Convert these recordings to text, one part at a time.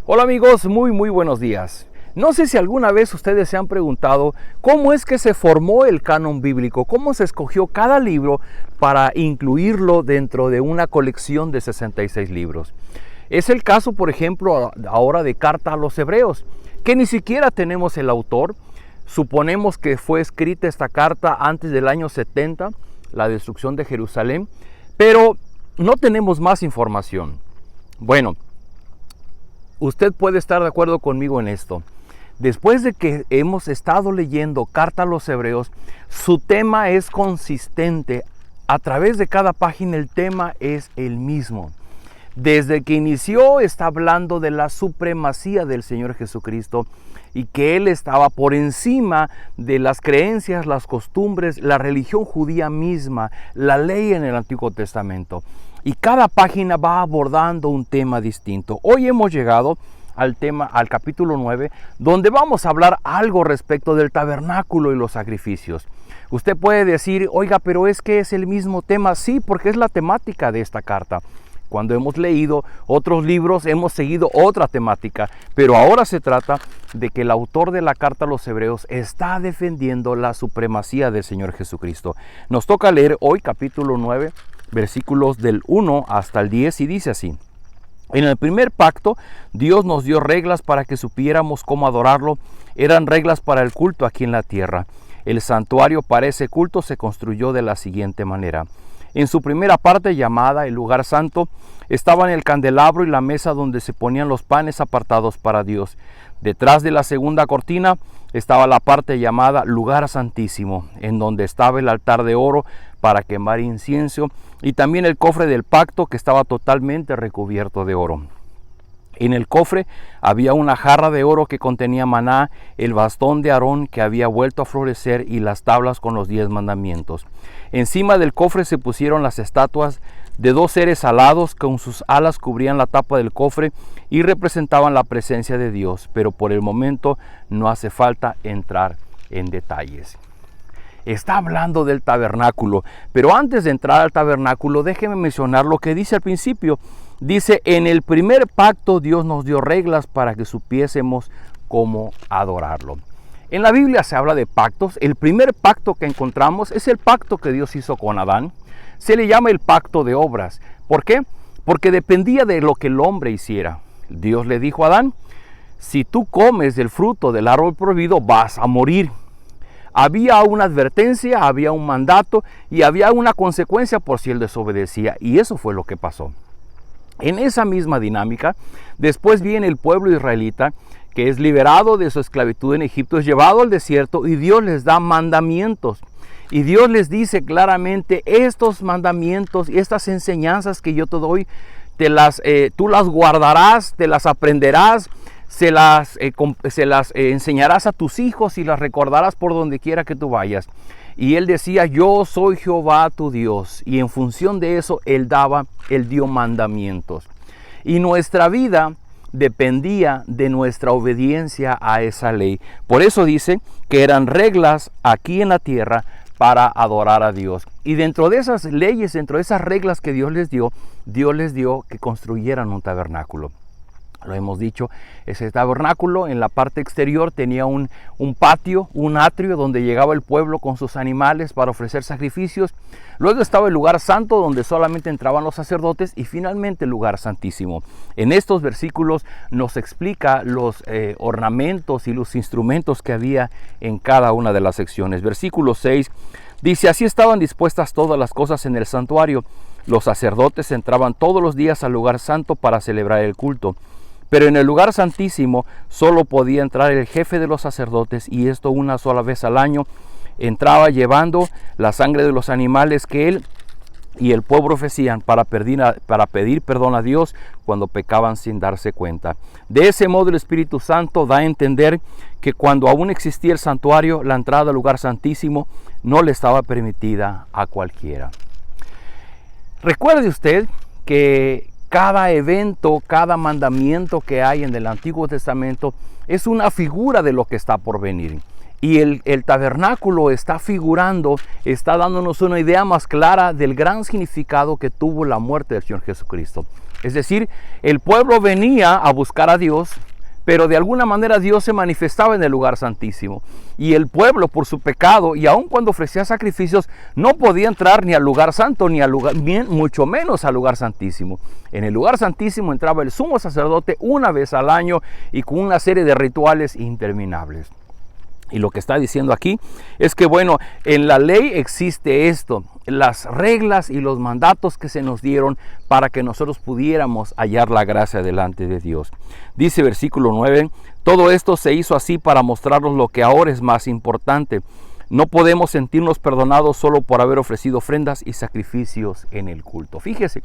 Hola amigos, muy buenos días. No sé si alguna vez ustedes se han preguntado cómo es que se formó el canon bíblico, cómo se escogió cada libro para incluirlo dentro de una colección de 66 libros. Es el caso, por ejemplo, ahora de Carta a los Hebreos, que ni siquiera tenemos el autor. Suponemos que fue escrita esta carta antes del año 70, la destrucción de Jerusalén, pero no tenemos más información. Bueno, usted puede estar de acuerdo conmigo en esto. Después de que hemos estado leyendo Carta a los Hebreos, su tema es consistente. A través de cada página el tema es el mismo. Desde que inició está hablando de la supremacía del Señor Jesucristo y que Él estaba por encima de las creencias, las costumbres, la religión judía misma, la ley en el Antiguo Testamento. Y cada página va abordando un tema distinto. Hoy hemos llegado al capítulo 9, donde vamos a hablar algo respecto del tabernáculo y los sacrificios. Usted puede decir, oiga, pero es que es el mismo tema. Sí, porque es la temática de esta carta. Cuando hemos leído otros libros, hemos seguido otra temática, pero ahora se trata de que el autor de la carta a los Hebreos está defendiendo la supremacía del Señor Jesucristo. Nos toca leer hoy capítulo 9, versículos del 1 hasta el 10, y dice así: en el primer pacto, Dios nos dio reglas para que supiéramos cómo adorarlo. Eran reglas para el culto aquí en la tierra. El santuario para ese culto se construyó de la siguiente manera. En su primera parte, llamada el lugar santo, estaban el candelabro y la mesa donde se ponían los panes apartados para Dios. Detrás de la segunda cortina estaba la parte llamada lugar santísimo, en donde estaba el altar de oro para quemar incienso, y también el cofre del pacto, que estaba totalmente recubierto de oro. En el cofre había una jarra de oro que contenía maná, el bastón de Aarón que había vuelto a florecer y las tablas con los 10 mandamientos. Encima del cofre se pusieron las estatuas de 2 seres alados, con sus alas cubrían la tapa del cofre y representaban la presencia de Dios, pero por el momento no hace falta entrar en detalles. Está hablando del tabernáculo, pero antes de entrar al tabernáculo, déjeme mencionar lo que dice al principio. Dice, en el primer pacto Dios nos dio reglas para que supiésemos cómo adorarlo. En la Biblia se habla de pactos. El primer pacto que encontramos es el pacto que Dios hizo con Adán. Se le llama el pacto de obras. ¿Por qué? Porque dependía de lo que el hombre hiciera. Dios le dijo a Adán, si tú comes del fruto del árbol prohibido, vas a morir. Había una advertencia, había un mandato y había una consecuencia por si él desobedecía. Y eso fue lo que pasó. En esa misma dinámica, después viene el pueblo israelita, que es liberado de su esclavitud en Egipto, es llevado al desierto y Dios les da mandamientos. Y Dios les dice claramente, estos mandamientos y estas enseñanzas que yo te doy, tú las guardarás, te las aprenderás, se las enseñarás a tus hijos y las recordarás por donde quiera que tú vayas. Y él decía, yo soy Jehová tu Dios. Y en función de eso, él dio mandamientos. Y nuestra vida dependía de nuestra obediencia a esa ley. Por eso dice que eran reglas aquí en la tierra para adorar a Dios. Y dentro de esas leyes, dentro de esas reglas que Dios les dio que construyeran un tabernáculo. Lo hemos dicho, ese tabernáculo en la parte exterior tenía un patio, un atrio donde llegaba el pueblo con sus animales para ofrecer sacrificios. Luego estaba el lugar santo donde solamente entraban los sacerdotes y finalmente el lugar santísimo. En estos versículos nos explica los ornamentos y los instrumentos que había en cada una de las secciones. Versículo 6 dice, así estaban dispuestas todas las cosas en el santuario. Los sacerdotes entraban todos los días al lugar santo para celebrar el culto. Pero en el lugar santísimo solo podía entrar el jefe de los sacerdotes, y esto una sola vez al año. Entraba llevando la sangre de los animales que él y el pueblo ofrecían para pedir perdón a Dios cuando pecaban sin darse cuenta. De ese modo el Espíritu Santo da a entender que cuando aún existía el santuario, la entrada al lugar santísimo no le estaba permitida a cualquiera. Recuerde usted que cada evento, cada mandamiento que hay en el Antiguo Testamento es una figura de lo que está por venir. Y el tabernáculo está figurando, está dándonos una idea más clara del gran significado que tuvo la muerte del Señor Jesucristo. Es decir, el pueblo venía a buscar a Dios, pero de alguna manera Dios se manifestaba en el lugar santísimo. Y el pueblo, por su pecado, y aun cuando ofrecía sacrificios, no podía entrar ni al lugar santo, ni al lugar, mucho menos al lugar santísimo. En el lugar santísimo entraba el sumo sacerdote una vez al año y con una serie de rituales interminables. Y lo que está diciendo aquí es que, bueno, en la ley existe esto, las reglas y los mandatos que se nos dieron para que nosotros pudiéramos hallar la gracia delante de Dios. Dice versículo 9, todo esto se hizo así para mostrarnos lo que ahora es más importante. No podemos sentirnos perdonados solo por haber ofrecido ofrendas y sacrificios en el culto. Fíjese,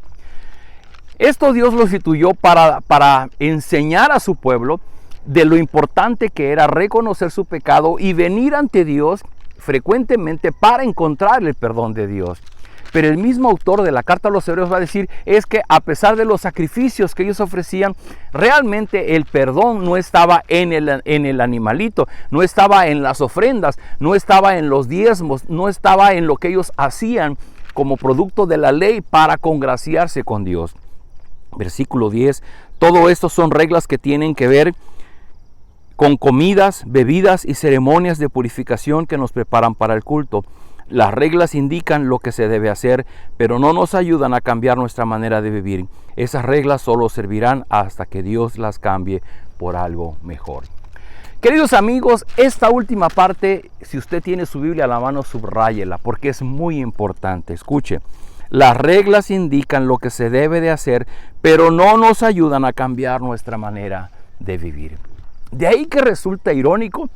esto Dios lo instituyó para enseñar a su pueblo de lo importante que era reconocer su pecado y venir ante Dios frecuentemente para encontrar el perdón de Dios. Pero el mismo autor de la carta a los Hebreos va a decir es que a pesar de los sacrificios que ellos ofrecían, realmente el perdón no estaba en el animalito, no estaba en las ofrendas, no estaba en los diezmos, no estaba en lo que ellos hacían como producto de la ley para congraciarse con Dios. Versículo 10, todo esto son reglas que tienen que ver con comidas, bebidas y ceremonias de purificación que nos preparan para el culto. Las reglas indican lo que se debe hacer, pero no nos ayudan a cambiar nuestra manera de vivir. Esas reglas solo servirán hasta que Dios las cambie por algo mejor. Queridos amigos, esta última parte, si usted tiene su Biblia a la mano, subráyela, porque es muy importante. Escuche, las reglas indican lo que se debe de hacer, pero no nos ayudan a cambiar nuestra manera de vivir. De ahí que resulta irónico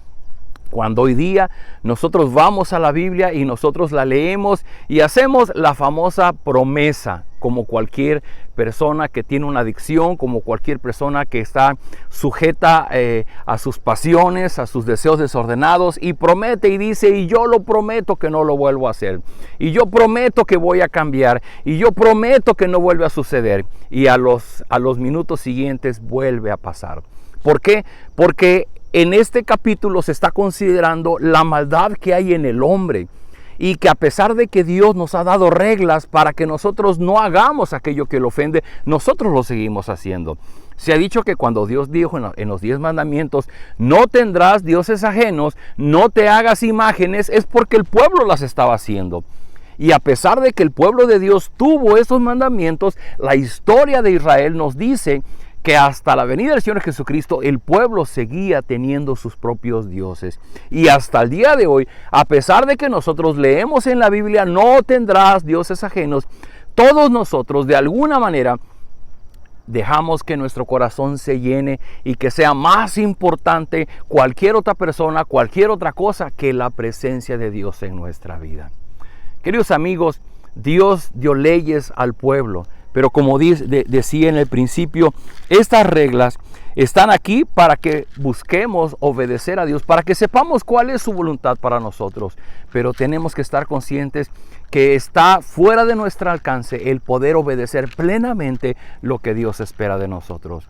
cuando hoy día nosotros vamos a la Biblia y nosotros la leemos y hacemos la famosa promesa, como cualquier persona que tiene una adicción, como cualquier persona que está sujeta a sus pasiones, a sus deseos desordenados, y promete y dice, y yo lo prometo que no lo vuelvo a hacer, y yo prometo que voy a cambiar, y yo prometo que no vuelve a suceder, y a los minutos siguientes vuelve a pasar. ¿Por qué? Porque en este capítulo se está considerando la maldad que hay en el hombre y que a pesar de que Dios nos ha dado reglas para que nosotros no hagamos aquello que lo ofende, nosotros lo seguimos haciendo. Se ha dicho que cuando Dios dijo en los 10 mandamientos, no tendrás dioses ajenos, no te hagas imágenes, es porque el pueblo las estaba haciendo. Y a pesar de que el pueblo de Dios tuvo esos mandamientos, la historia de Israel nos dice que hasta la venida del Señor Jesucristo el pueblo seguía teniendo sus propios dioses. Y hasta el día de hoy, a pesar de que nosotros leemos en la Biblia, no tendrás dioses ajenos, todos nosotros de alguna manera dejamos que nuestro corazón se llene y que sea más importante cualquier otra persona, cualquier otra cosa que la presencia de Dios en nuestra vida. Queridos amigos, Dios dio leyes al pueblo. Pero como decía en el principio, estas reglas están aquí para que busquemos obedecer a Dios, para que sepamos cuál es su voluntad para nosotros. Pero tenemos que estar conscientes que está fuera de nuestro alcance el poder obedecer plenamente lo que Dios espera de nosotros.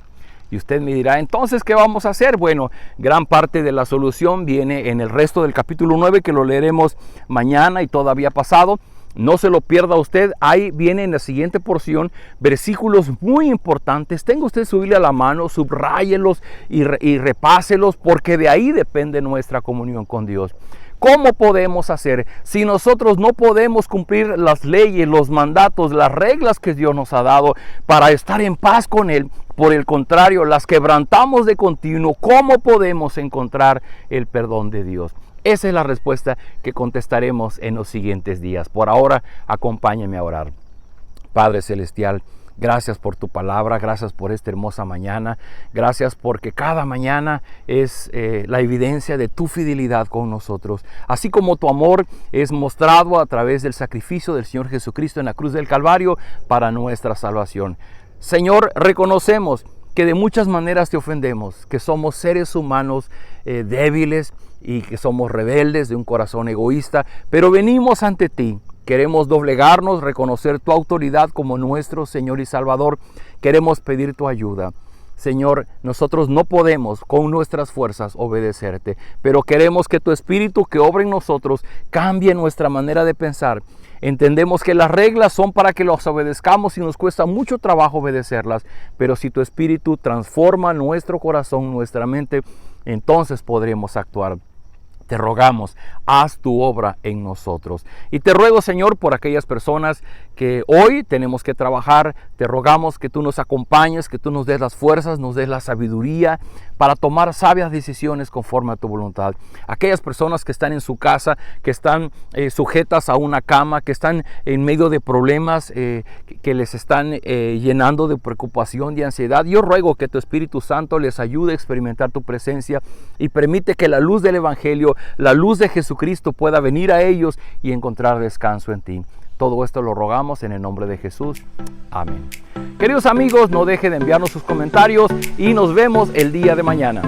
Y usted me dirá, entonces, ¿qué vamos a hacer? Bueno, gran parte de la solución viene en el resto del capítulo 9, que lo leeremos mañana y todavía pasado. No se lo pierda usted, ahí viene en la siguiente porción versículos muy importantes. Tenga usted su Biblia a la mano, subráyelos y repáselos, porque de ahí depende nuestra comunión con Dios. ¿Cómo podemos hacer si nosotros no podemos cumplir las leyes, los mandatos, las reglas que Dios nos ha dado para estar en paz con Él? Por el contrario, las quebrantamos de continuo. ¿Cómo podemos encontrar el perdón de Dios? Esa es la respuesta que contestaremos en los siguientes días. Por ahora, acompáñenme a orar. Padre Celestial, gracias por tu palabra, gracias por esta hermosa mañana, gracias porque cada mañana es la evidencia de tu fidelidad con nosotros. Así como tu amor es mostrado a través del sacrificio del Señor Jesucristo en la cruz del Calvario para nuestra salvación. Señor, reconocemos que de muchas maneras te ofendemos, que somos seres humanos débiles y que somos rebeldes de un corazón egoísta, pero venimos ante ti. Queremos doblegarnos, reconocer tu autoridad como nuestro Señor y Salvador. Queremos pedir tu ayuda. Señor, nosotros no podemos con nuestras fuerzas obedecerte, pero queremos que tu Espíritu que obra en nosotros cambie nuestra manera de pensar. Entendemos que las reglas son para que las obedezcamos y nos cuesta mucho trabajo obedecerlas, pero si tu Espíritu transforma nuestro corazón, nuestra mente, entonces podremos actuar. Te rogamos, haz tu obra en nosotros. Y te ruego, Señor, por aquellas personas que hoy tenemos que trabajar, te rogamos que tú nos acompañes, que tú nos des las fuerzas, nos des la sabiduría para tomar sabias decisiones conforme a tu voluntad. Aquellas personas que están en su casa, que están sujetas a una cama, que están en medio de problemas que les están llenando de preocupación y ansiedad, yo ruego que tu Espíritu Santo les ayude a experimentar tu presencia y permite que la luz del Evangelio, la luz de Jesucristo pueda venir a ellos y encontrar descanso en ti. Todo esto lo rogamos en el nombre de Jesús. Amén. Queridos amigos, no dejen de enviarnos sus comentarios y nos vemos el día de mañana.